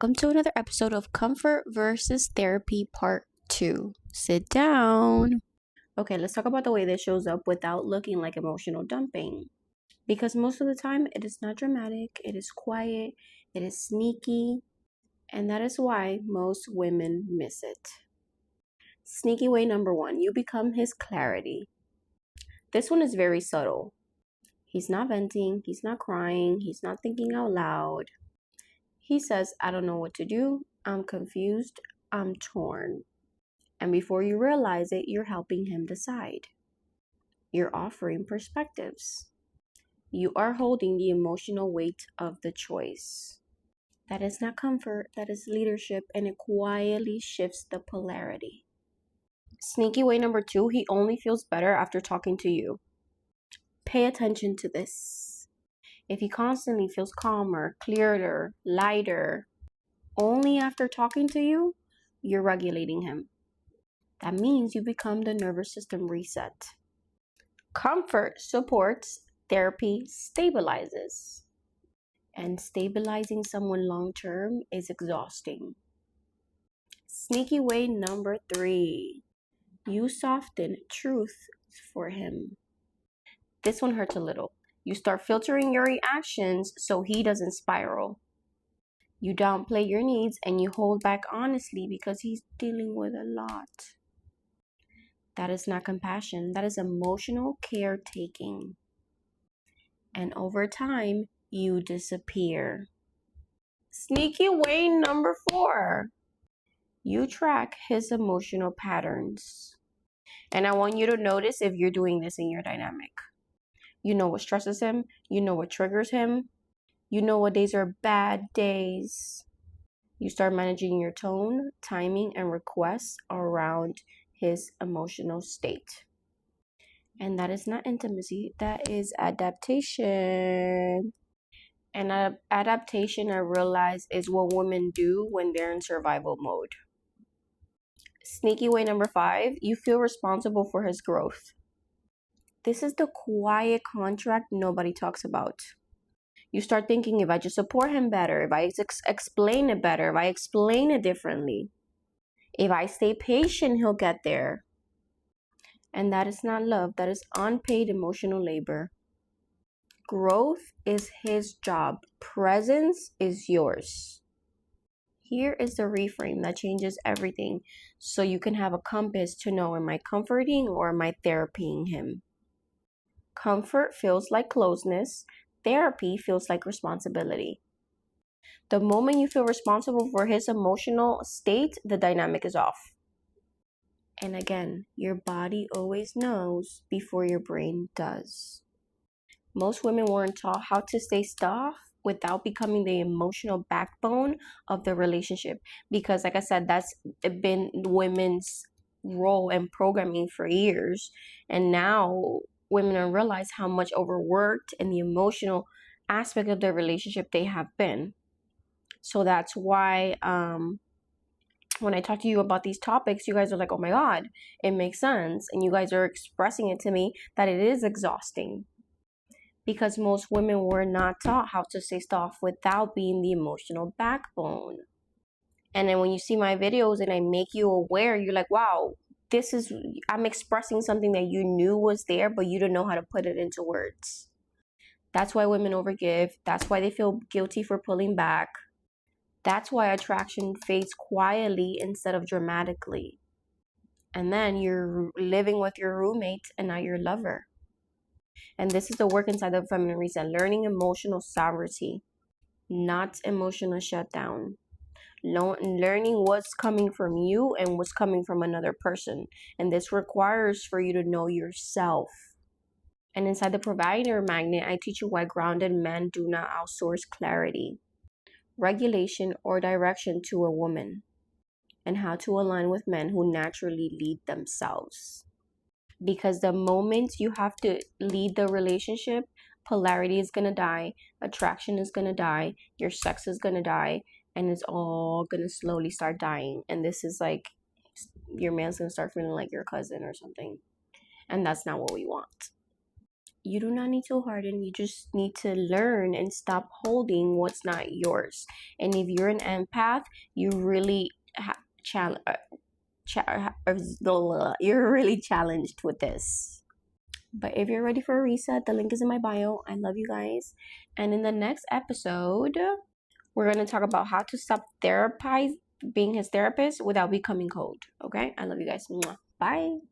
welcome to another episode of Comfort versus Therapy Part 2. Sit down. Okay, let's talk about the way this shows up without looking like emotional dumping. Because most of the time, it is not dramatic, it is quiet, it is sneaky, and that is why most women miss it. Sneaky way number 1, you become his clarity. This one is very subtle. He's not venting, he's not crying, he's not thinking out loud. He says, I don't know what to do, I'm confused, I'm torn. And before you realize it, you're helping him decide. You're offering perspectives. You are holding the emotional weight of the choice. That is not comfort, that is leadership, and it quietly shifts the polarity. Sneaky way number 2, he only feels better after talking to you. Pay attention to this. If he constantly feels calmer, clearer, lighter, only after talking to you, you're regulating him. That means you become the nervous system reset. Comfort supports, therapy stabilizes. And stabilizing someone long term is exhausting. Sneaky way number 3, you soften truth for him. This one hurts a little. You start filtering your reactions so he doesn't spiral. You downplay your needs and you hold back honestly because he's dealing with a lot. That is not compassion. That is emotional caretaking. And over time, you disappear. Sneaky way number 4. You track his emotional patterns. And I want you to notice if you're doing this in your dynamic. You know what stresses him. You know what triggers him. You know what days are bad days. You start managing your tone, timing, and requests around his emotional state. And that is not intimacy, that is adaptation. And adaptation, I realize, is what women do when they're in survival mode. Sneaky way number 5, you feel responsible for his growth. This is the quiet contract nobody talks about. You start thinking, if I just support him better, if I explain it better, if I explain it differently, if I stay patient, he'll get there. And that is not love. That is unpaid emotional labor. Growth is his job. Presence is yours. Here is the reframe that changes everything, so you can have a compass to know, am I comforting or am I therapying him? Comfort feels like closeness. Therapy feels like responsibility. The moment you feel responsible for his emotional state, the dynamic is off. And again, your body always knows before your brain does. Most women weren't taught how to stay soft without becoming the emotional backbone of the relationship. Because like I said, that's been women's role and programming for years. And now women don't realize how much overworked in the emotional aspect of their relationship they have been. So that's why when I talk to you about these topics, you guys are like, oh my God, it makes sense. And you guys are expressing it to me that it is exhausting. Because most women were not taught how to stay soft without being the emotional backbone. And then when you see my videos and I make you aware, you're like, wow, I'm expressing something that you knew was there, but you don't know how to put it into words. That's why women overgive. That's why they feel guilty for pulling back. That's why attraction fades quietly instead of dramatically. And then you're living with your roommate and not your lover. And this is the work inside the Feminine Reset, learning emotional sovereignty, not emotional shutdown. Learning what's coming from you and what's coming from another person. And this requires for you to know yourself. And inside the Provider Magnet, I teach you why grounded men do not outsource clarity, regulation, or direction to a woman, and how to align with men who naturally lead themselves. Because the moment you have to lead the relationship, polarity is going to die, attraction is going to die, your sex is going to die, and it's all going to slowly start dying. And this is like, your man's going to start feeling like your cousin or something. And that's not what we want. you do not need to harden. You just need to learn and stop holding what's not yours. And if you're an empath, you really you're really challenged with this. But if you're ready for a reset, the link is in my bio. I love you guys. And in the next episode, we're going to talk about how to stop being his therapist without becoming cold. Okay? I love you guys. Mwah. Bye.